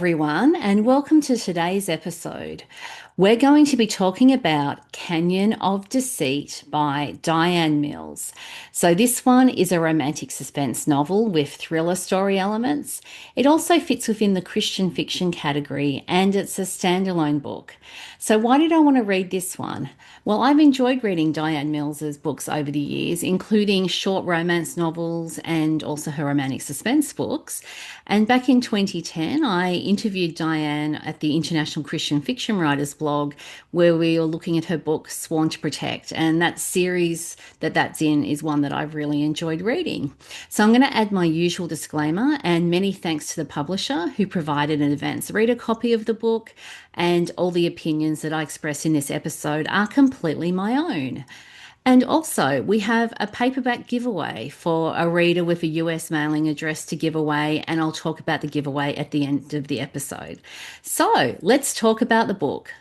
everyone, and welcome to today's episode. We're going to be talking about Canyon of Deceit by Diann Mills. So, this one is a romantic suspense novel with thriller story elements. It also fits within the Christian fiction category and it's a standalone book. So, why did I want to read this one? Well, I've enjoyed reading Diann Mills's books over the years, including short romance novels and also her romantic suspense books. And back in 2010, I interviewed Diann at the International Christian Fiction Writers blog, where we were looking at her book, Sworn to Protect. And that series that's in is one that I've really enjoyed reading. So I'm going to add my usual disclaimer and many thanks to the publisher who provided an advance reader copy of the book. And all the opinions that I express in this episode are completely my own. And also, we have a paperback giveaway for a reader with a US mailing address to give away, and I'll talk about the giveaway at the end of the episode. So, let's talk about the book.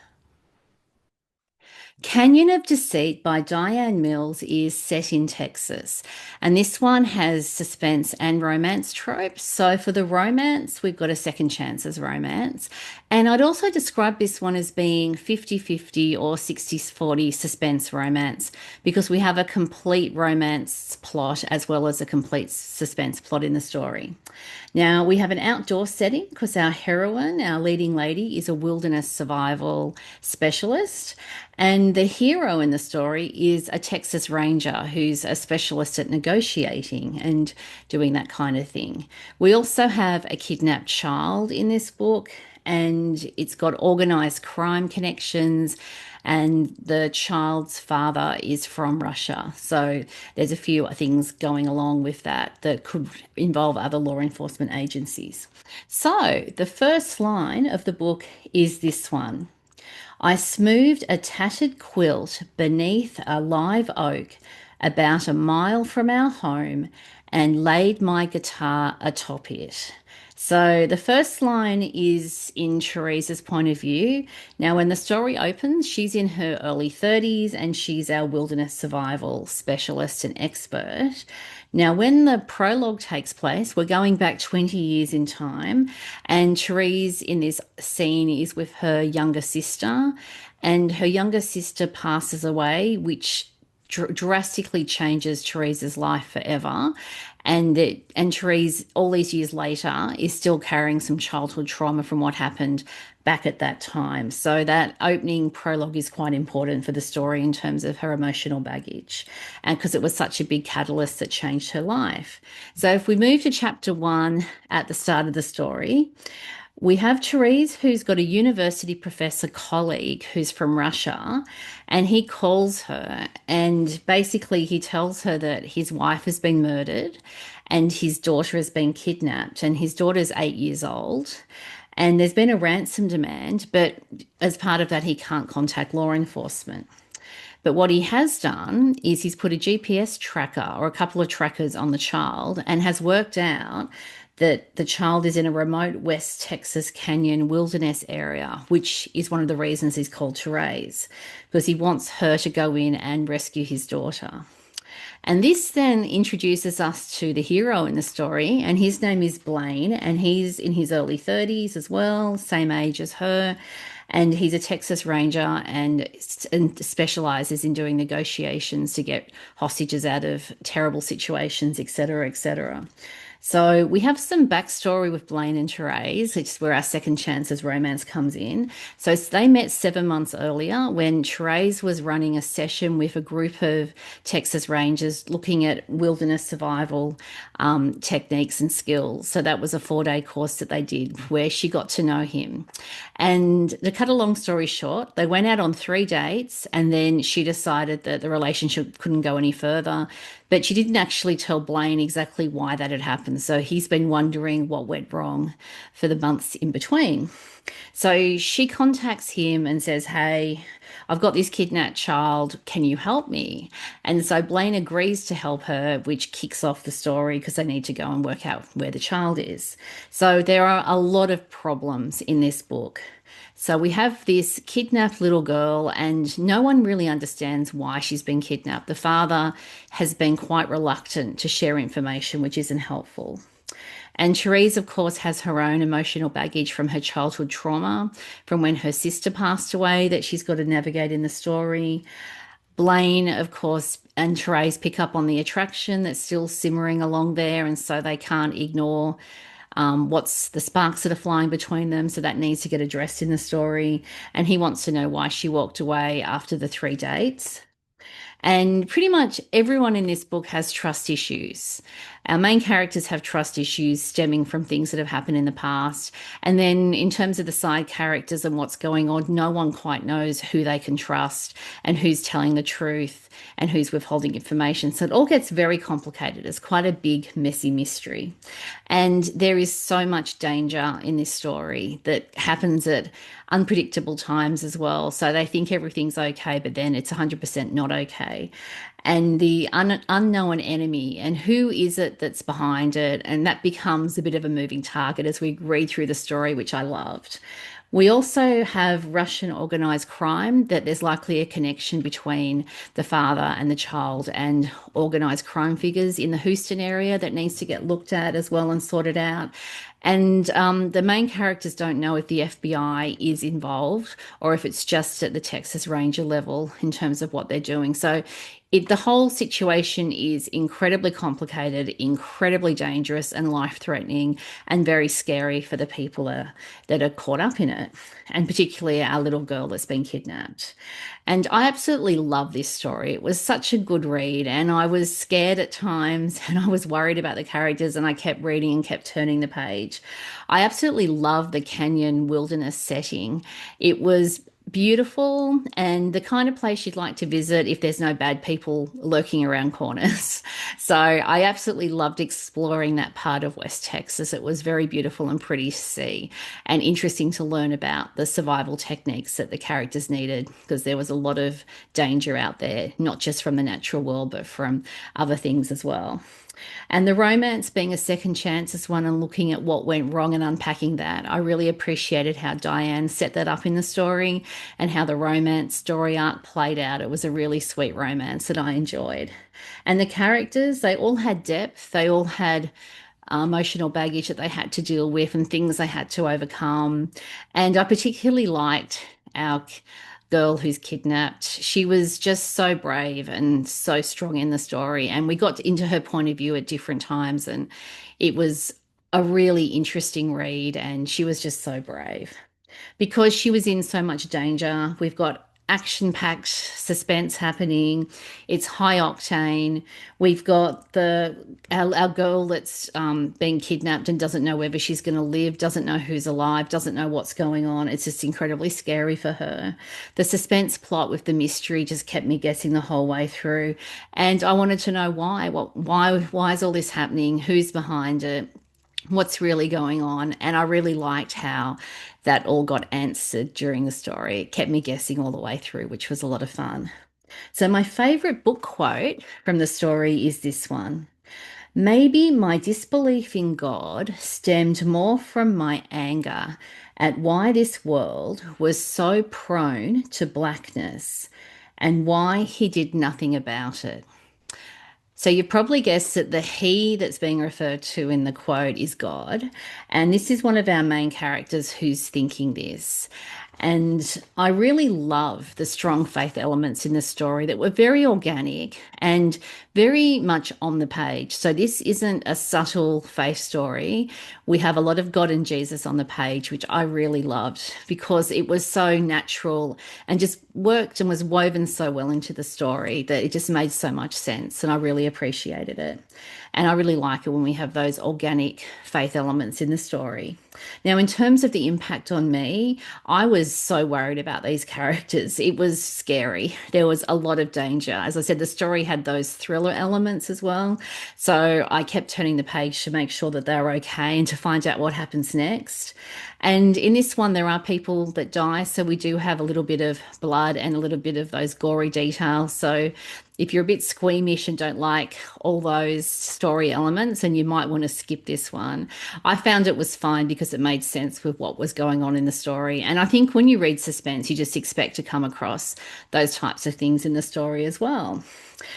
Canyon of Deceit by Diann Mills is set in Texas, and this one has suspense and romance tropes. So, for the romance, we've got a second chance as romance. And I'd also describe this one as being 50-50 or 60-40 suspense romance because we have a complete romance plot as well as a complete suspense plot in the story. Now, we have an outdoor setting because our heroine, our leading lady, is a wilderness survival specialist. And the hero in the story is a Texas Ranger who's a specialist at negotiating and doing that kind of thing. We also have a kidnapped child in this book, and it's got organized crime connections. And the child's father is from Russia. So there's a few things going along with that that could involve other law enforcement agencies. So the first line of the book is this one. I smoothed a tattered quilt beneath a live oak about a mile from our home and laid my guitar atop it. So the first line is in Therese's point of view. Now, when the story opens, she's in her early 30s and she's our wilderness survival specialist and expert. Now, when the prologue takes place, we're going back 20 years in time, and Therese in this scene is with her younger sister, and her younger sister passes away, which drastically changes Therese's life forever. And Therese, all these years later, is still carrying some childhood trauma from what happened back at that time. So that opening prologue is quite important for the story in terms of her emotional baggage, and because it was such a big catalyst that changed her life. So if we move to chapter 1 at the start of the story, we have Therese, who's got a university professor colleague who's from Russia, and he calls her, and basically he tells her that his wife has been murdered and his daughter has been kidnapped, and his daughter's 8 years old. And there's been a ransom demand, but as part of that, he can't contact law enforcement. But what he has done is he's put a GPS tracker or a couple of trackers on the child and has worked out that the child is in a remote West Texas canyon wilderness area, which is one of the reasons he's called Therese, because he wants her to go in and rescue his daughter. And this then introduces us to the hero in the story, and his name is Blaine, and he's in his early 30s as well, same age as her. And he's a Texas Ranger and specializes in doing negotiations to get hostages out of terrible situations, etc., etc. So we have some backstory with Blaine and Therese, which is where our second chances romance comes in. So they met 7 months earlier when Therese was running a session with a group of Texas Rangers looking at wilderness survival techniques and skills. So that was a 4-day course that they did where she got to know him. And to cut a long story short, they went out on 3 dates, and then she decided that the relationship couldn't go any further. But she didn't actually tell Blaine exactly why that had happened. So he's been wondering what went wrong for the months in between. So she contacts him and says, hey, I've got this kidnapped child. Can you help me? And so Blaine agrees to help her, which kicks off the story because they need to go and work out where the child is. So there are a lot of problems in this book. So we have this kidnapped little girl, and no one really understands why she's been kidnapped. The father has been quite reluctant to share information, which isn't helpful. And Therese, of course, has her own emotional baggage from her childhood trauma, from when her sister passed away, that she's got to navigate in the story. Blaine, of course, and Therese pick up on the attraction that's still simmering along there, and so they can't ignore what's the sparks that are flying between them. So that needs to get addressed in the story. And he wants to know why she walked away after the 3 dates. And pretty much everyone in this book has trust issues. Our main characters have trust issues stemming from things that have happened in the past. And then, in terms of the side characters and what's going on, no one quite knows who they can trust and who's telling the truth and who's withholding information. So it all gets very complicated. It's quite a big, messy mystery. And there is so much danger in this story that happens at unpredictable times as well. So they think everything's okay, but then it's 100% not okay. And the unknown enemy, and who is it that's behind it? And that becomes a bit of a moving target as we read through the story, which I loved. We also have Russian organized crime, that there's likely a connection between the father and the child, and organized crime figures in the Houston area that needs to get looked at as well and sorted out. And the main characters don't know if the FBI is involved or if it's just at the Texas Ranger level in terms of what they're doing. So the whole situation is incredibly complicated, incredibly dangerous and life-threatening, and very scary for the people that are caught up in it, and particularly our little girl that's been kidnapped. And I absolutely love this story. It was such a good read, and I was scared at times, and I was worried about the characters, and I kept reading and kept turning the page. I absolutely love the canyon wilderness setting. It was beautiful and the kind of place you'd like to visit if there's no bad people lurking around corners. So I absolutely loved exploring that part of West Texas. It was very beautiful and pretty to see, and interesting to learn about the survival techniques that the characters needed, because there was a lot of danger out there, not just from the natural world, but from other things as well. And the romance being a second chance as one, and looking at what went wrong and unpacking that. I really appreciated how Diann set that up in the story and how the romance story arc played out. It was a really sweet romance that I enjoyed. And the characters, they all had depth, they all had emotional baggage that they had to deal with and things they had to overcome. And I particularly liked our girl who's kidnapped. She was just so brave and so strong in the story. And we got into her point of view at different times. And it was a really interesting read. And she was just so brave. Because she was in so much danger, we've got action-packed suspense happening. It's high octane. We've got our girl that's being kidnapped and doesn't know whether she's going to live, doesn't know who's alive, doesn't know what's going on. It's just incredibly scary for her. The suspense plot with the mystery just kept me guessing the whole way through, and I wanted to know why. Why is all this happening? Who's behind it? What's really going on? And I really liked how that all got answered during the story. It kept me guessing all the way through, which was a lot of fun. So my favorite book quote from the story is this one. Maybe my disbelief in God stemmed more from my anger at why this world was so prone to blackness and why he did nothing about it. So you probably guessed that the he that's being referred to in the quote is God. And this is one of our main characters who's thinking this. And I really love the strong faith elements in the story that were very organic and very much on the page. So this isn't a subtle faith story. We have a lot of God and Jesus on the page, which I really loved because it was so natural and just worked and was woven so well into the story that it just made so much sense. And I really appreciated it. And I really like it when we have those organic faith elements in the story. Now, in terms of the impact on me, I was so worried about these characters. It was scary. There was a lot of danger. As I said, the story had those thriller elements as well. So I kept turning the page to make sure that they were okay and to find out what happens next. And in this one, there are people that die, so we do have a little bit of blood and a little bit of those gory details. So if you're a bit squeamish and don't like all those story elements, and you might want to skip this one. I found it was fine because it made sense with what was going on in the story. And I think when you read suspense, you just expect to come across those types of things in the story as well.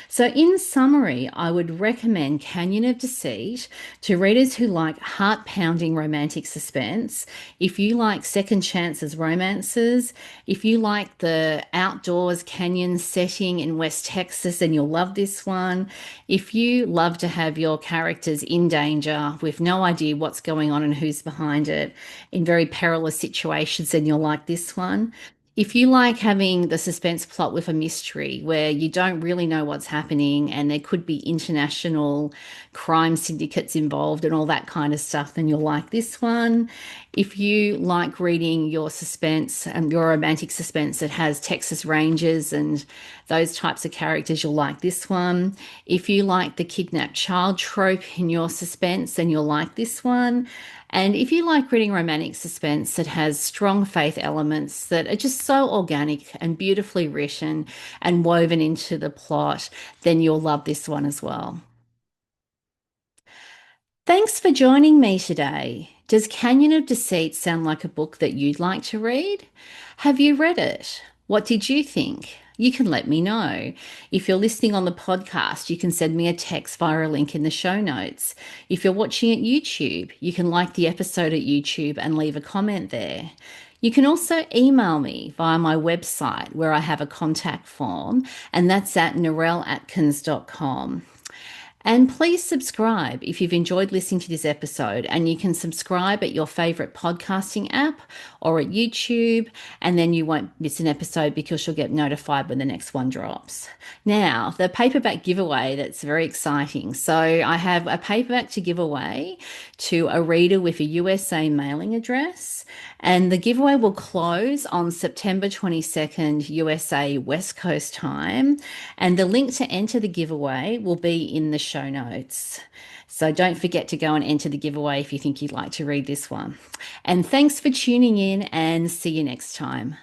So, in summary, I would recommend Canyon of Deceit to readers who like heart pounding romantic suspense. If you like second chances romances, if you like the outdoors canyon setting in West Texas, then you'll love this one. If you love to have your characters in danger with no idea what's going on and who's behind it in very perilous situations, then you'll like this one. If you like having the suspense plot with a mystery where you don't really know what's happening and there could be international crime syndicates involved and all that kind of stuff, then you'll like this one. If you like reading your suspense and your romantic suspense that has Texas Rangers and those types of characters, you'll like this one. If you like the kidnapped child trope in your suspense, then you'll like this one. And if you like reading romantic suspense that has strong faith elements that are just so organic and beautifully written and woven into the plot, then you'll love this one as well. Thanks for joining me today. Does Canyon of Deceit sound like a book that you'd like to read? Have you read it? What did you think? You can let me know. If you're listening on the podcast, you can send me a text via a link in the show notes. If you're watching at YouTube, you can like the episode at YouTube and leave a comment there. You can also email me via my website where I have a contact form, and that's at narelleatkins.com. And please subscribe if you've enjoyed listening to this episode. And you can subscribe at your favorite podcasting app or at YouTube, and then you won't miss an episode because you'll get notified when the next one drops. Now, the paperback giveaway, that's very exciting. So I have a paperback to give away to a reader with a USA mailing address. And the giveaway will close on September 22nd, USA West Coast time. And the link to enter the giveaway will be in the show notes. So don't forget to go and enter the giveaway if you think you'd like to read this one. And thanks for tuning in, and see you next time.